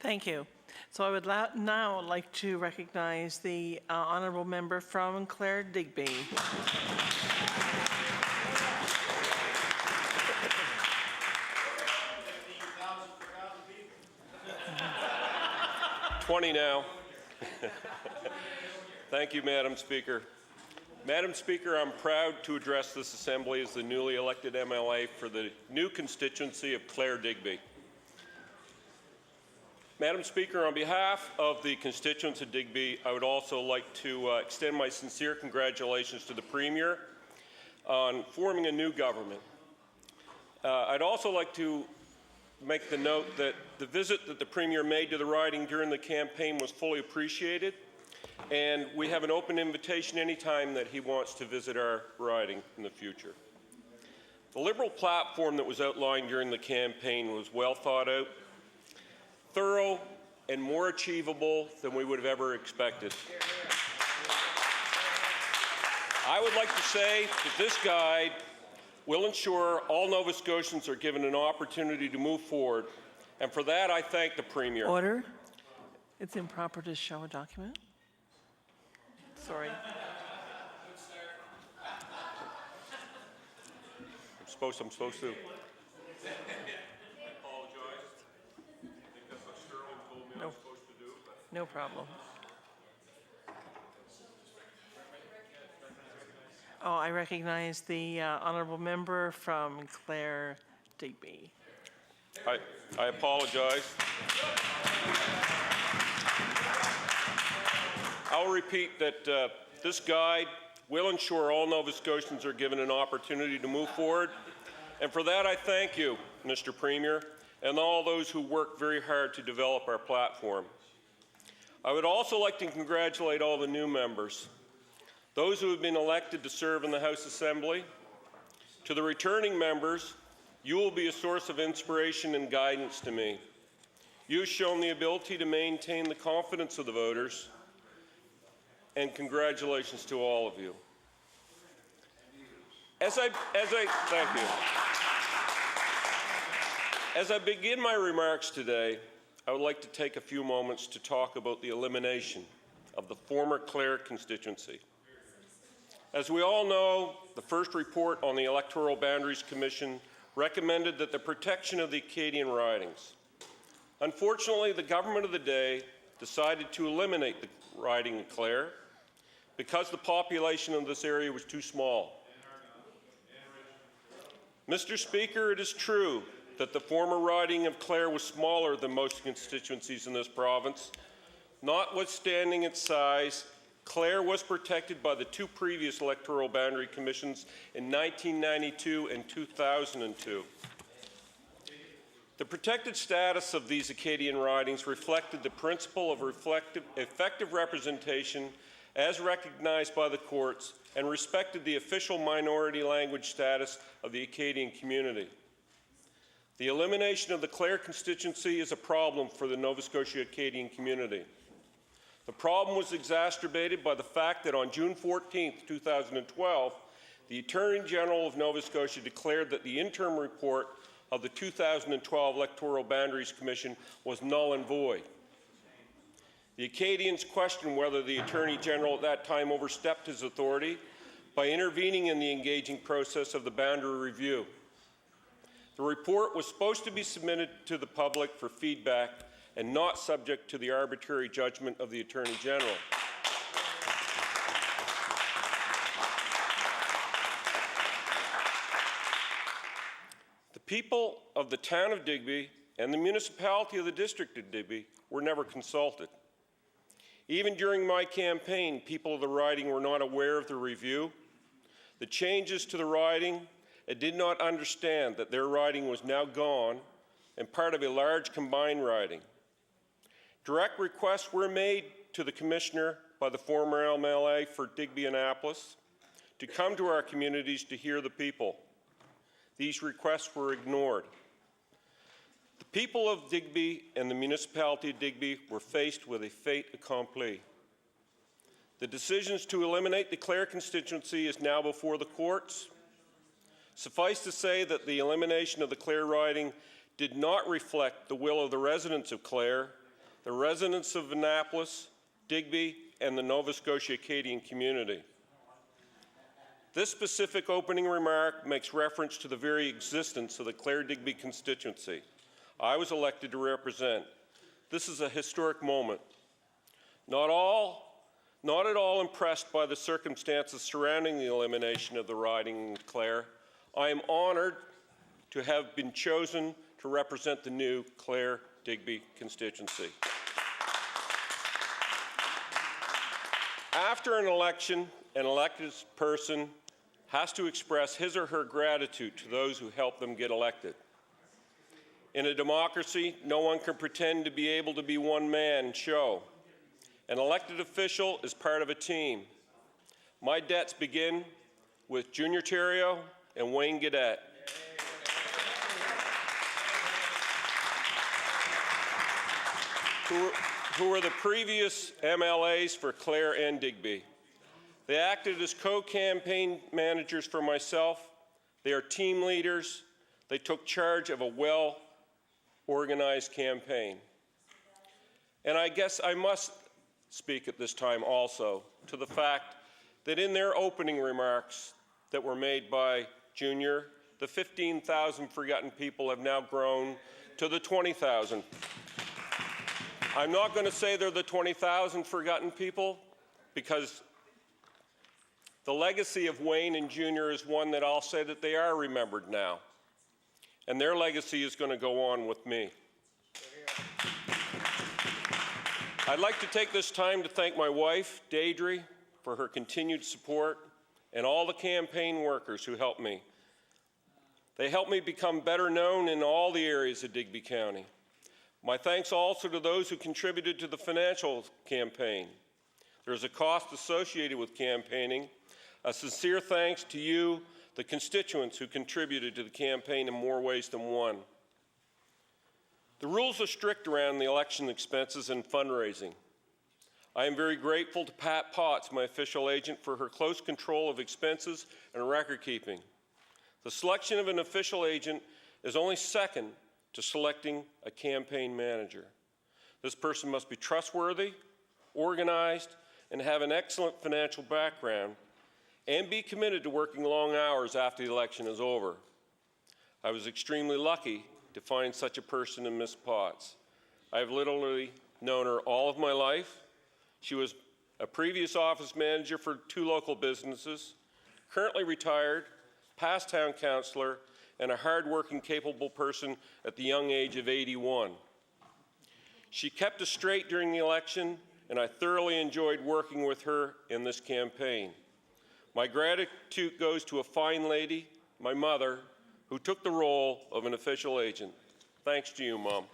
Thank you. So I would now like to recognize the honourable member from Clare Digby. Now. Thank you, Madam Speaker. Madam Speaker, I'm proud to address this Assembly as the newly elected MLA for the new constituency of Clare Digby. Madam Speaker, on behalf of the constituents of Digby, I would also like to extend my sincere congratulations to the Premier on forming a new government. I'd also like to make the note that the visit that the Premier made to the riding during the campaign was fully appreciated, and we have an open invitation anytime that he wants to visit our riding in the future. The Liberal platform that was outlined during the campaign was well thought out, thorough, and more achievable than we would have ever expected. I would like to say that this guide will ensure all Nova Scotians are given an opportunity to move forward, and for that I thank the Premier. Order. It's improper to show a document. Sorry. I'm supposed to. I apologize. I think that's what Sterling told me I was supposed to do. No problem. Oh, I recognize the honourable member from Clare Digby. I apologize. I'll repeat that this guide will ensure all Nova Scotians are given an opportunity to move forward. And for that, I thank you, Mr. Premier, and all those who worked very hard to develop our platform. I would also like to congratulate all the new members, those who have been elected to serve in the House Assembly. To the returning members, you will be a source of inspiration and guidance to me. You've shown the ability to maintain the confidence of the voters, and congratulations to all of you. Thank you. As I begin my remarks today, I would like to take a few moments to talk about the elimination of the former Clare constituency. As we all know, the first report on the Electoral Boundaries Commission recommended that the protection of the Acadian ridings. Unfortunately, the government of the day decided to eliminate the riding of Clare because the population of this area was too small. Mr. Speaker, it is true that the former riding of Clare was smaller than most constituencies in this province. Notwithstanding its size, Clare was protected by the two previous electoral boundary commissions in 1992 and 2002. The protected status of these Acadian ridings reflected the principle of effective representation as recognized by the courts and respected the official minority language status of the Acadian community. The elimination of the Clare constituency is a problem for the Nova Scotia Acadian community. The problem was exacerbated by the fact that on June 14, 2012, the Attorney General of Nova Scotia declared that the interim report of the 2012 Electoral Boundaries Commission was null and void. The Acadians questioned whether the Attorney General at that time overstepped his authority by intervening in the engaging process of the boundary review. The report was supposed to be submitted to the public for feedback and not subject to the arbitrary judgment of the Attorney General. The people of the town of Digby and the municipality of the district of Digby were never consulted. Even during my campaign, people of the riding were not aware of the review, the changes to the riding, and did not understand that their riding was now gone and part of a large combined riding. Direct requests were made to the Commissioner by the former MLA for Digby-Annapolis to come to our communities to hear the people. These requests were ignored. The people of Digby and the municipality of Digby were faced with a fait accompli. The decisions to eliminate the Clare constituency is now before the courts. Suffice to say that the elimination of the Clare riding did not reflect the will of the residents of Clare the residents of Annapolis, Digby, and the Nova Scotia Acadian community. This specific opening remark makes reference to the very existence of the Clare-Digby constituency I was elected to represent. This is a historic moment. Not at all impressed by the circumstances surrounding the elimination of the riding in Clare, I am honored to have been chosen to represent the new Clare-Digby constituency. After an election, an elected person has to express his or her gratitude to those who helped them get elected. In a democracy, no one can pretend to be able to be one-man show. An elected official is part of a team. My debts begin with Junior Theriault and Wayne Gaudet. Who were the previous MLAs for Clare and Digby. They acted as co-campaign managers for myself. They are team leaders. They took charge of a well-organized campaign. And I guess I must speak at this time also to the fact that in their opening remarks that were made by Junior, the 15,000 forgotten people have now grown to the 20,000. I'm not going to say they're the 20,000 forgotten people because the legacy of Wayne and Junior is one that I'll say that they are remembered now. And their legacy is going to go on with me. I'd like to take this time to thank my wife, Deidre, for her continued support and all the campaign workers who helped me. They helped me become better known in all the areas of Digby County. My thanks also to those who contributed to the financial campaign. There's a cost associated with campaigning. A sincere thanks to you, the constituents who contributed to the campaign in more ways than one. The rules are strict around the election expenses and fundraising. I am very grateful to Pat Potts, my official agent, for her close control of expenses and record keeping. The selection of an official agent is only second to selecting a campaign manager. This person must be trustworthy, organized, and have an excellent financial background, and be committed to working long hours after the election is over. I was extremely lucky to find such a person in Ms. Potts. I've literally known her all of my life. She was a previous office manager for 2 local businesses, currently retired, past town councillor, and a hard-working, capable person at the young age of 81. She kept us straight during the election, and I thoroughly enjoyed working with her in this campaign. My gratitude goes to a fine lady, my mother, who took the role of an official agent. Thanks to you, Mom.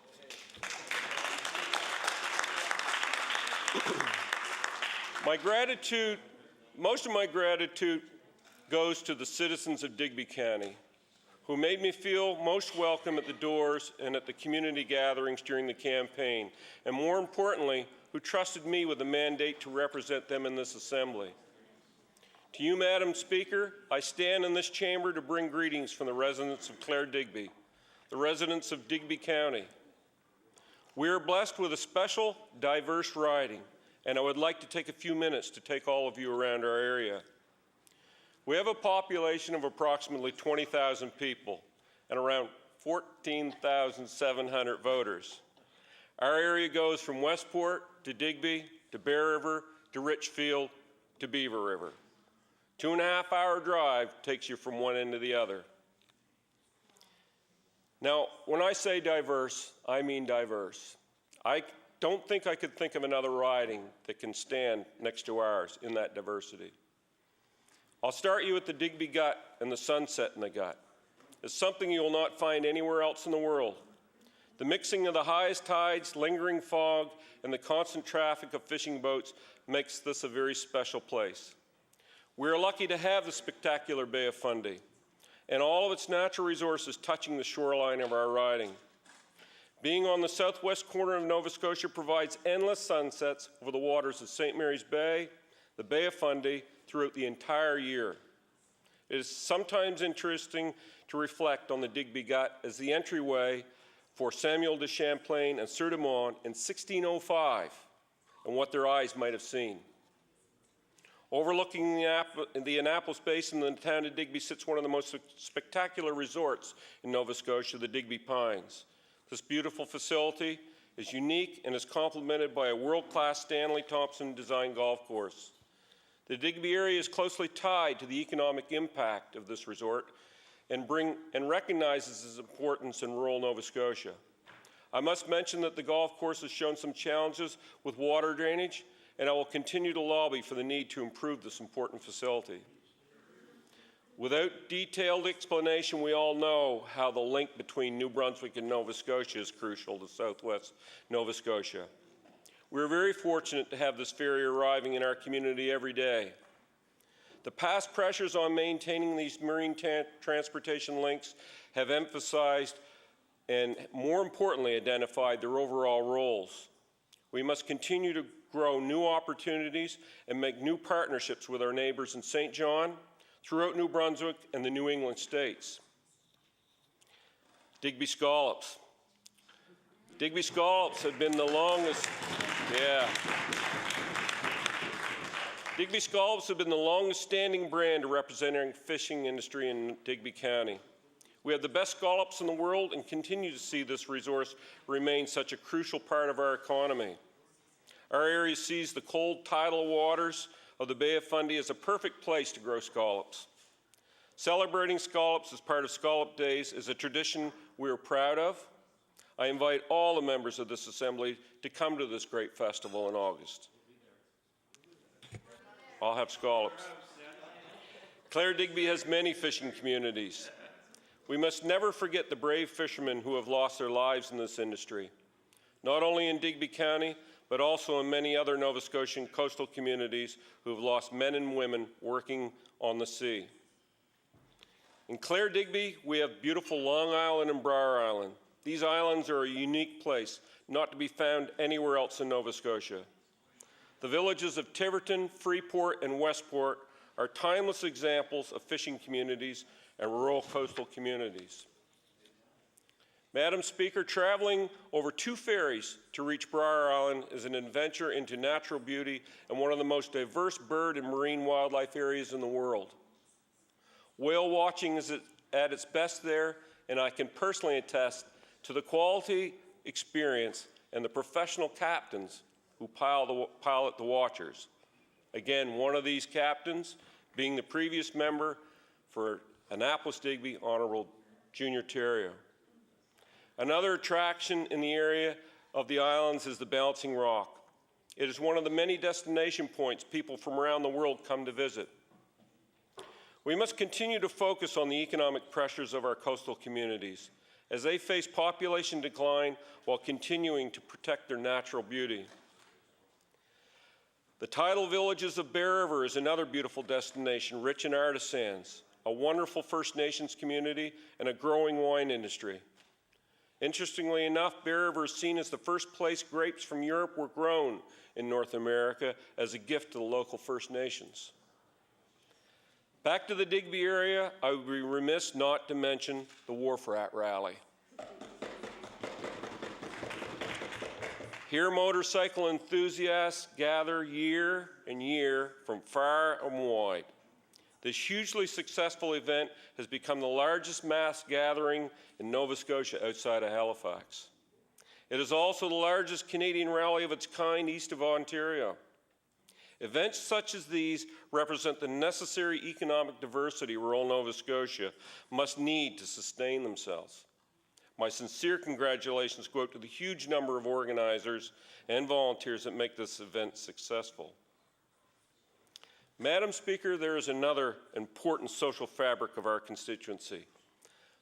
Most of my gratitude goes to the citizens of Digby County, who made me feel most welcome at the doors and at the community gatherings during the campaign, and more importantly, who trusted me with a mandate to represent them in this assembly. To you, Madam Speaker, I stand in this chamber to bring greetings from the residents of Clare-Digby, the residents of Digby County. We are blessed with a special, diverse riding, and I would like to take a few minutes to take all of you around our area. We have a population of approximately 20,000 people and around 14,700 voters. Our area goes from Westport to Digby to Bear River to Richfield to Beaver River. 2.5-hour drive takes you from one end to the other. Now, when I say diverse, I mean diverse. I don't think I could think of another riding that can stand next to ours in that diversity. I'll start you with the Digby Gut and the sunset in the Gut. It's something you will not find anywhere else in the world. The mixing of the highest tides, lingering fog, and the constant traffic of fishing boats makes this a very special place. We're lucky to have the spectacular Bay of Fundy and all of its natural resources touching the shoreline of our riding. Being on the southwest corner of Nova Scotia provides endless sunsets over the waters of St. Mary's Bay, the Bay of Fundy, throughout the entire year. It is sometimes interesting to reflect on the Digby Gut as the entryway for Samuel de Champlain and Sieur de Mont in 1605 and what their eyes might have seen. Overlooking the Annapolis Basin in the town of Digby sits one of the most spectacular resorts in Nova Scotia, the Digby Pines. This beautiful facility is unique and is complemented by a world-class Stanley Thompson designed golf course. The Digby area is closely tied to the economic impact of this resort and recognizes its importance in rural Nova Scotia. I must mention that the golf course has shown some challenges with water drainage, and I will continue to lobby for the need to improve this important facility. Without detailed explanation, we all know how the link between New Brunswick and Nova Scotia is crucial to southwest Nova Scotia. We're very fortunate to have this ferry arriving in our community every day. The past pressures on maintaining these marine transportation links have emphasized and, more importantly, identified their overall roles. We must continue to grow new opportunities and make new partnerships with our neighbors in St. John, throughout New Brunswick, and the New England states. Digby Scallops. Digby Scallops have been the longest, Digby Scallops have been the longest standing brand representing fishing industry in Digby County. We have the best scallops in the world and continue to see this resource remain such a crucial part of our economy. Our area sees the cold tidal waters of the Bay of Fundy as a perfect place to grow scallops. Celebrating scallops as part of Scallop Days is a tradition we are proud of. I invite all the members of this assembly to come to this great festival in August. I'll have scallops. Clare Digby has many fishing communities. We must never forget the brave fishermen who have lost their lives in this industry, not only in Digby County, but also in many other Nova Scotian coastal communities who have lost men and women working on the sea. In Clare Digby, we have beautiful Long Island and Briar Island. These islands are a unique place, not to be found anywhere else in Nova Scotia. The villages of Tiverton, Freeport, and Westport are timeless examples of fishing communities and rural coastal communities. Madam Speaker, traveling over 2 ferries to reach Briar Island is an adventure into natural beauty and one of the most diverse bird and marine wildlife areas in the world. Whale watching is at its best there, and I can personally attest to the quality, experience, and the professional captains who pilot the watchers. Again, one of these captains being the previous member for Annapolis Digby, Honorable Junior Terrio. Another attraction in the area of the islands is the Balancing Rock. It is one of the many destination points people from around the world come to visit. We must continue to focus on the economic pressures of our coastal communities as they face population decline while continuing to protect their natural beauty. The tidal villages of Bear River is another beautiful destination, rich in artisans, a wonderful First Nations community, and a growing wine industry. Interestingly enough, Bear River is seen as the first place grapes from Europe were grown in North America as a gift to the local First Nations. Back to the Digby area, I would be remiss not to mention the Wharf Rat Rally. Here, motorcycle enthusiasts gather year and year from far and wide. This hugely successful event has become the largest mass gathering in Nova Scotia outside of Halifax. It is also the largest Canadian rally of its kind east of Ontario. Events such as these represent the necessary economic diversity rural Nova Scotia must need to sustain themselves. My sincere congratulations go out to the huge number of organizers and volunteers that make this event successful. Madam Speaker, there is another important social fabric of our constituency.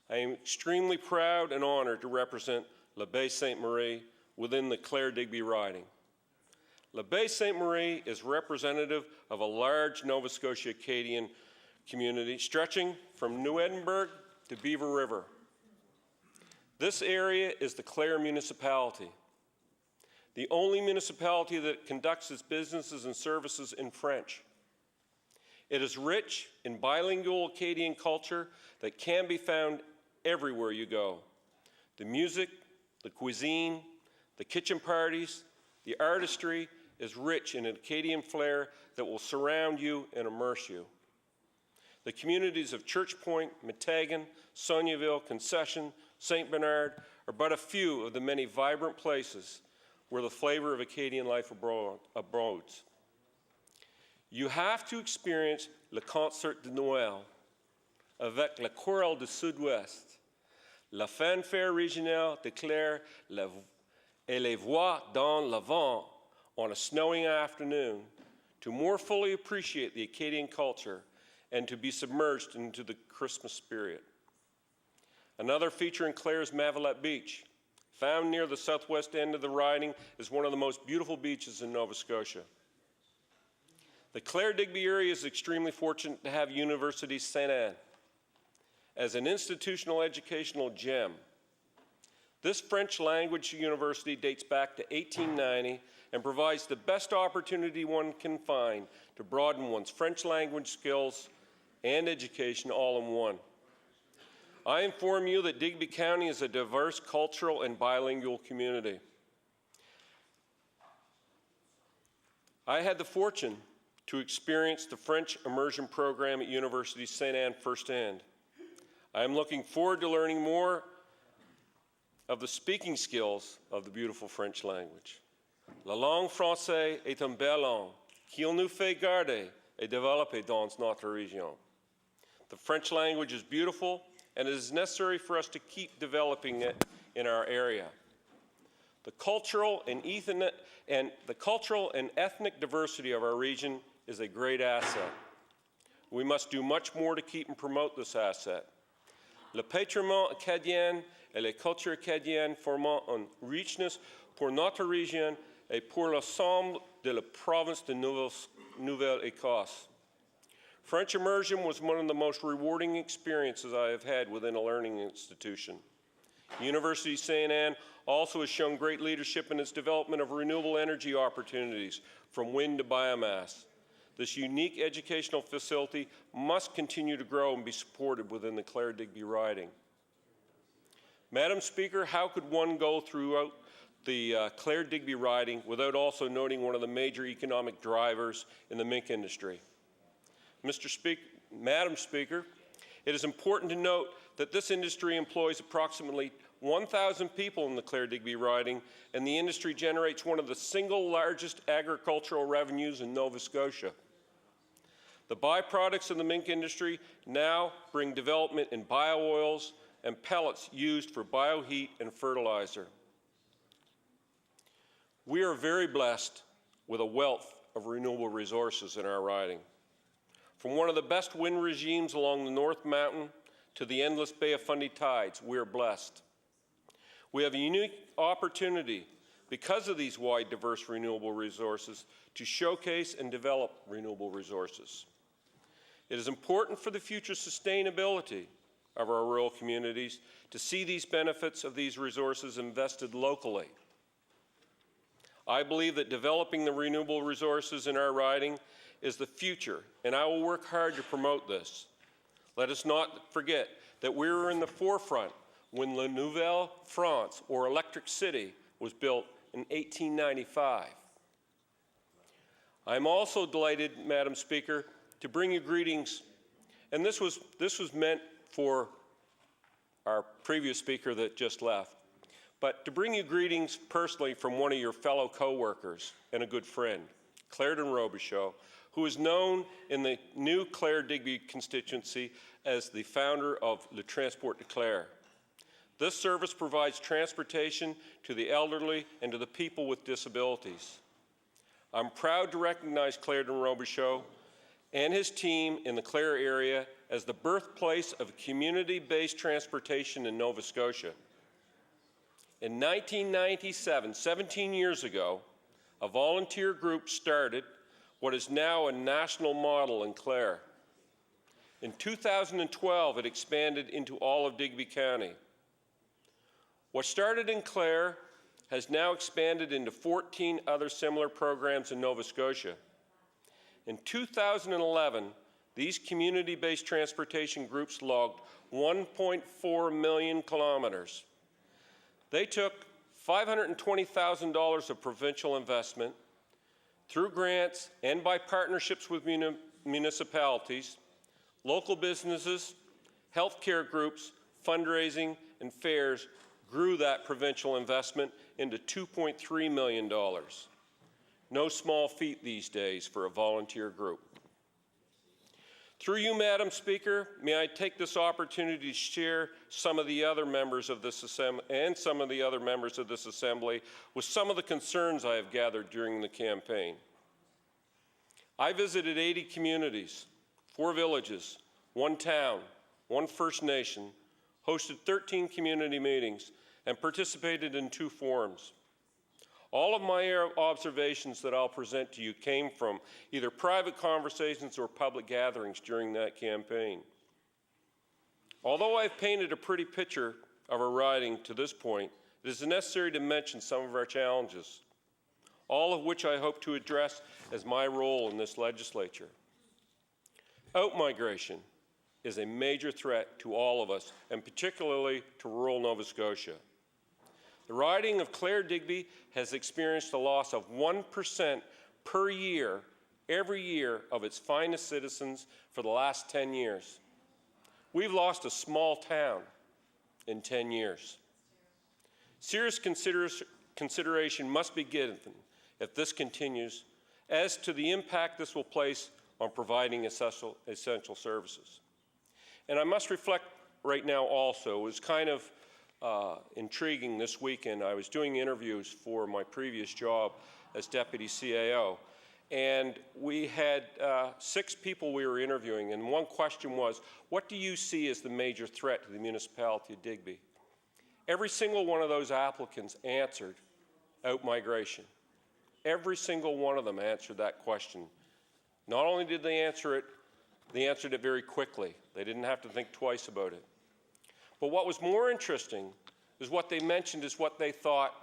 I am extremely proud and honored to represent La Baie Ste. Marie within the Clare Digby riding. La Baie Ste. Marie is representative of a large Nova Scotia Acadian community stretching from New Edinburgh to Beaver River. This area is the Clare municipality, the only municipality that conducts its businesses and services in French. It is rich in bilingual Acadian culture that can be found everywhere you go. The music, The cuisine, the kitchen parties, the artistry is rich in an Acadian flair that will surround you and immerse you. The communities of Church Point, Meteghan, Soniaville, Concession, St. Bernard are but a few of the many vibrant places where the flavor of Acadian life abodes. You have to experience le concert de Noël avec la chorale du Sud-Ouest, la fanfare régionale de Clare et les voix dans le vent on a snowy afternoon to more fully appreciate the Acadian culture and to be submerged into the Christmas spirit. Another feature in Clare is Mavilet Beach. Found near the southwest end of the riding, is one of the most beautiful beaches in Nova Scotia. The Clare-Digby area is extremely fortunate to have Université Sainte-Anne as an institutional educational gem. This French language university dates back to 1890 and provides the best opportunity one can find to broaden one's French language skills and education all in one. I inform you that Digby County is a diverse cultural and bilingual community. I had the fortune to experience the French immersion program at Université Sainte-Anne firsthand. I am looking forward to learning more of the speaking skills of the beautiful French language. La langue française est une belle langue qu'il nous fait garder et développer dans notre région. The French language is beautiful, and it is necessary for us to keep developing it in our area. The cultural and ethnic diversity of our region is a great asset. We must do much more to keep and promote this asset. Le patrimoine acadien et les cultures acadiennes forment une richesse pour notre région et pour l'ensemble de la province de Nouvelle-Écosse. French immersion was one of the most rewarding experiences I have had within a learning institution. University Sainte-Anne also has shown great leadership in its development of renewable energy opportunities from wind to biomass. This unique educational facility must continue to grow and be supported within the Clare-Digby riding. Madam Speaker, how could one go throughout the Clare-Digby riding without also noting one of the major economic drivers in the mink industry? Madam Speaker, it is important to note that this industry employs approximately 1,000 people in the Clare-Digby riding, and the industry generates one of the single largest agricultural revenues in Nova Scotia. The byproducts of the mink industry now bring development in bio-oils and pellets used for bioheat and fertilizer. We are very blessed with a wealth of renewable resources in our riding. From one of the best wind regimes along the North Mountain to the endless Bay of Fundy tides, we are blessed. We have a unique opportunity, because of these wide, diverse renewable resources, to showcase and develop renewable resources. It is important for the future sustainability of our rural communities to see these benefits of these resources invested locally. I believe that developing the renewable resources in our riding is the future, and I will work hard to promote this. Let us not forget that we were in the forefront when La Nouvelle France, or Electric City, was built in 1895. I'm also delighted, Madam Speaker, to bring you greetings, and this was meant for our previous speaker that just left, but to bring you greetings personally from one of your fellow co-workers and a good friend, Clarendon Robichaud, who is known in the new Clare-Digby constituency as the founder of Le Transport de Clare. This service provides transportation to the elderly and to the people with disabilities. I'm proud to recognize Clarendon Robichaud and his team in the Clare area as the birthplace of community-based transportation in Nova Scotia. In 1997, 17 years ago, a volunteer group started what is now a national model in Clare. In 2012, it expanded into all of Digby County. What started in Clare has now expanded into 14 other similar programs in Nova Scotia. In 2011, these community-based transportation groups logged 1.4 million kilometers. They took $520,000 of provincial investment through grants and by partnerships with municipalities, local businesses, healthcare groups, fundraising, and fairs grew that provincial investment into $2.3 million. No small feat these days for a volunteer group. Through you, Madam Speaker, may I take this opportunity to share some of the other members of this assembly with some of the concerns I have gathered during the campaign. I visited 80 communities, 4 villages, 1 town, 1 First Nation, hosted 13 community meetings, and participated in 2 forums. All of my observations that I'll present to you came from either private conversations or public gatherings during that campaign. Although I've painted a pretty picture of our riding to this point, it is necessary to mention some of our challenges, all of which I hope to address as my role in this legislature. Outmigration is a major threat to all of us, and particularly to rural Nova Scotia. The riding of Clare-Digby has experienced a loss of 1% per year, every year, of its finest citizens for the last 10 years. We've lost a small town in 10 years. Serious consideration must be given, if this continues, as to the impact this will place on providing essential services. And I must reflect right now also, it was kind of intriguing this weekend. I was doing interviews for my previous job as Deputy CAO, and we had 6 people we were interviewing, and one question was, what do you see as the major threat to the municipality of Digby? Every single one of those applicants answered outmigration. Every single one of them answered that question. Not only did they answer it, they answered it very quickly. They didn't have to think twice about it. But what was more interesting is what they mentioned is what they thought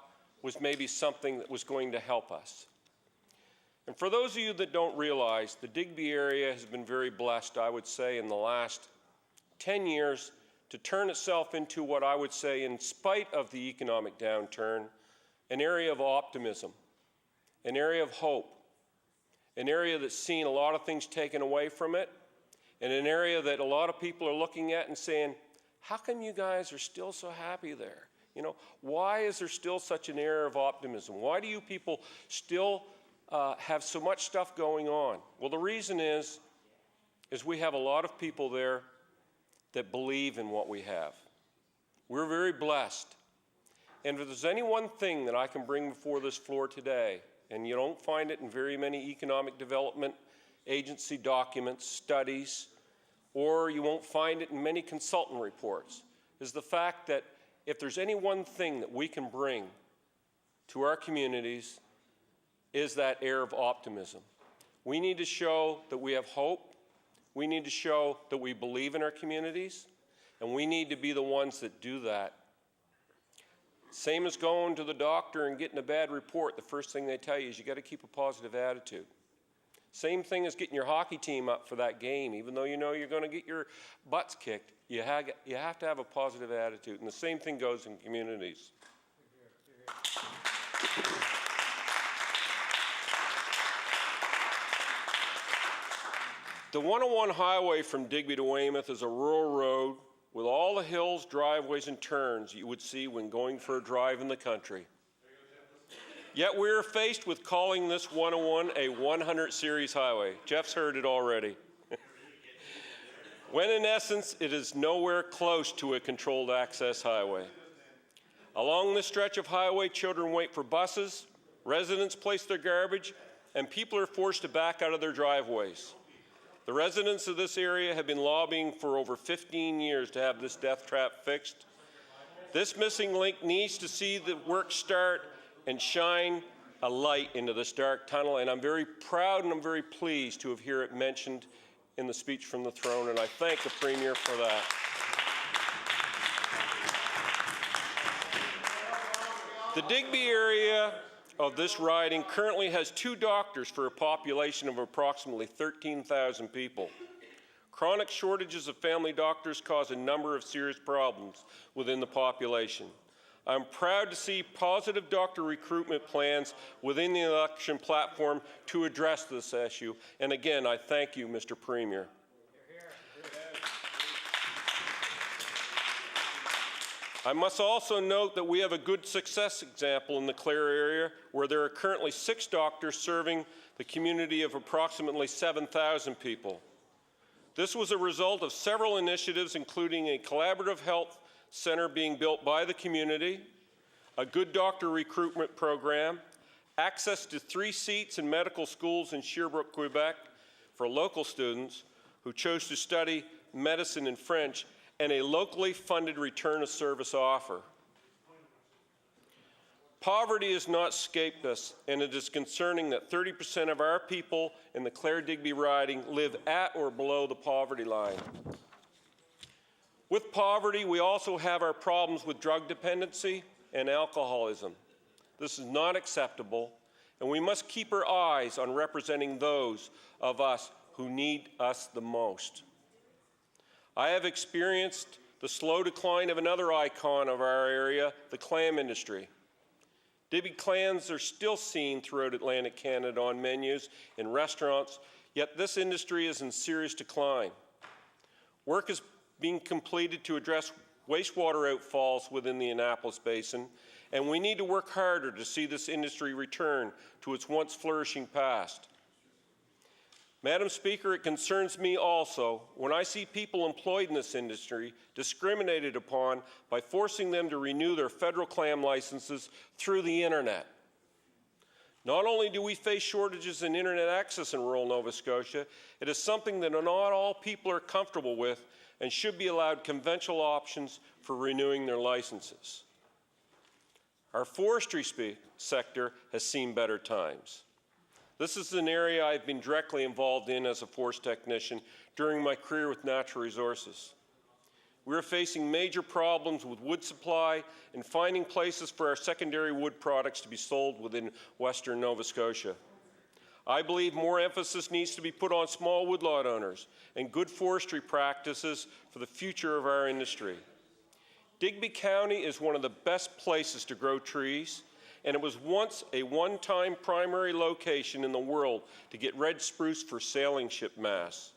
was maybe something that was going to help us. And for those of you that don't realize, the Digby area has been very blessed, I would say, in the last 10 years to turn itself into what I would say, in spite of the economic downturn, an area of optimism, an area of hope, an area that's seen a lot of things taken away from it, and an area that a lot of people are looking at and saying, how come you guys are still so happy there? You know, why is there still such an air of optimism? Why do you people still have so much stuff going on? Well, the reason is we have a lot of people there that believe in what we have. We're very blessed. And if there's any one thing that I can bring before this floor today, and you don't find it in very many economic development agency documents, studies, or you won't find it in many consultant reports, is the fact that if there's any one thing that we can bring to our communities is that air of optimism. We need to show that we have hope. We need to show that we believe in our communities, and we need to be the ones that do that. Same as going to the doctor and getting a bad report. The first thing they tell you is you got to keep a positive attitude. Same thing as getting your hockey team up for that game. Even though you know you're going to get your butts kicked, you have to have a positive attitude. And the same thing goes in communities. The 101 highway from Digby to Weymouth is a rural road with all the hills, driveways, and turns you would see when going for a drive in the country. Yet we're faced with calling this 101 a 100 series highway. Jeff's heard it already. When in essence, it is nowhere close to a controlled access highway. Along this stretch of highway, children wait for buses, residents place their garbage, and people are forced to back out of their driveways. The residents of this area have been lobbying for over 15 years to have this death trap fixed. This missing link needs to see the work start and shine a light into this dark tunnel, and I'm very proud and I'm very pleased to have heard it mentioned in the speech from the throne, and I thank the Premier for that. The Digby area of this riding currently has 2 doctors for a population of approximately 13,000 people. Chronic shortages of family doctors cause a number of serious problems within the population. I'm proud to see positive doctor recruitment plans within the election platform to address this issue. And again, I thank you, Mr. Premier. I must also note that we have a good success example in the Clare area where there are currently 6 doctors serving the community of approximately 7,000 people. This was a result of several initiatives, including a collaborative health center being built by the community, a good doctor recruitment program, access to 3 seats in medical schools in Sherbrooke, Quebec for local students who chose to study medicine in French, and a locally funded return of service offer. Poverty has not escaped us, and it is concerning that 30% of our people in the Clare-Digby riding live at or below the poverty line. With poverty, we also have our problems with drug dependency and alcoholism. This is not acceptable, and we must keep our eyes on representing those of us who need us the most. I have experienced the slow decline of another icon of our area, the clam industry. Digby clams are still seen throughout Atlantic Canada on menus in restaurants, yet this industry is in serious decline. Work is being completed to address wastewater outfalls within the Annapolis Basin, and we need to work harder to see this industry return to its once flourishing past. Madam Speaker, it concerns me also when I see people employed in this industry discriminated upon by forcing them to renew their federal clam licenses through the internet. Not only do we face shortages in internet access in rural Nova Scotia, it is something that not all people are comfortable with and should be allowed conventional options for renewing their licenses. Our forestry sector has seen better times. This is an area I've been directly involved in as a forest technician during my career with Natural Resources. We're facing major problems with wood supply and finding places for our secondary wood products to be sold within Western Nova Scotia. I believe more emphasis needs to be put on small woodlot owners and good forestry practices for the future of our industry. Digby County is one of the best places to grow trees, and it was once a one-time primary location in the world to get red spruce for sailing ship masts.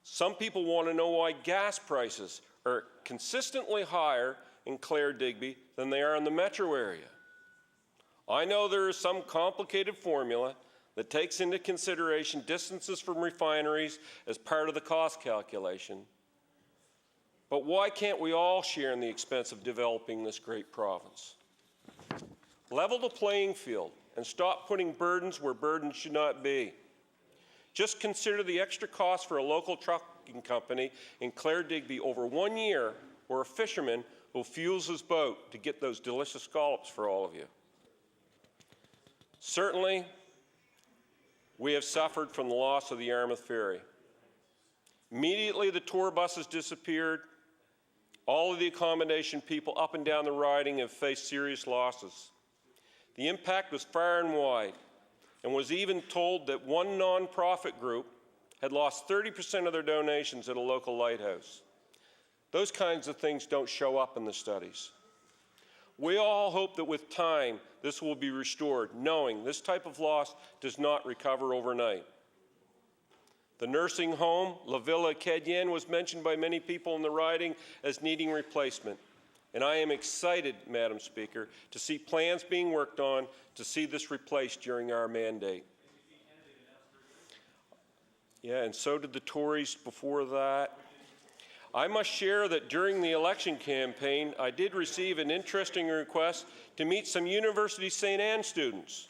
Some people want to know why gas prices are consistently higher in Clare-Digby than they are in the metro area. I know there is some complicated formula that takes into consideration distances from refineries as part of the cost calculation. But why can't we all share in the expense of developing this great province? Level the playing field and stop putting burdens where burdens should not be. Just consider the extra cost for a local trucking company in Clare-Digby over 1 year, or a fisherman who fuels his boat to get those delicious scallops for all of you. Certainly, we have suffered from the loss of the Yarmouth Ferry. Immediately, the tour buses disappeared. All of the accommodation people up and down the riding have faced serious losses. The impact was far and wide, and was even told that one nonprofit group had lost 30% of their donations at a local lighthouse. Those kinds of things don't show up in the studies. We all hope that with time, this will be restored, knowing this type of loss does not recover overnight. The nursing home, La Villa Acadienne, was mentioned by many people in the riding as needing replacement. And I am excited, Madam Speaker, to see plans being worked on to see this replaced during our mandate. Yeah, and so did the Tories before that. I must share that during the election campaign, I did receive an interesting request to meet some University St. Anne students.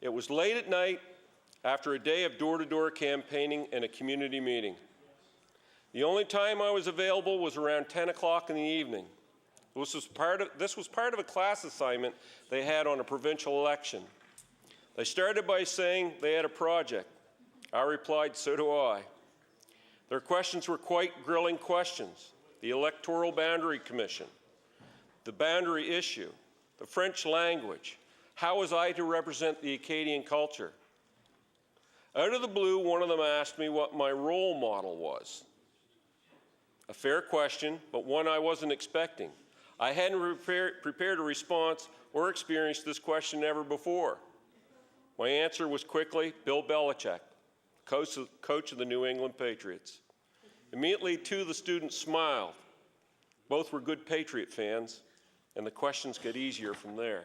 It was late at night after a day of door-to-door campaigning and a community meeting. The only time I was available was around 10 o'clock in the evening. This was part of a class assignment they had on a provincial election. They started by saying they had a project. I replied, so do I. Their questions were quite grilling questions. The Electoral Boundary Commission, the boundary issue, the French language. How was I to represent the Acadian culture? Out of the blue, one of them asked me what my role model was. A fair question, but one I wasn't expecting. I hadn't prepared a response or experienced this question ever before. My answer was quickly Bill Belichick, coach of the New England Patriots. Immediately, two of the students smiled. Both were good Patriot fans, and the questions got easier from there.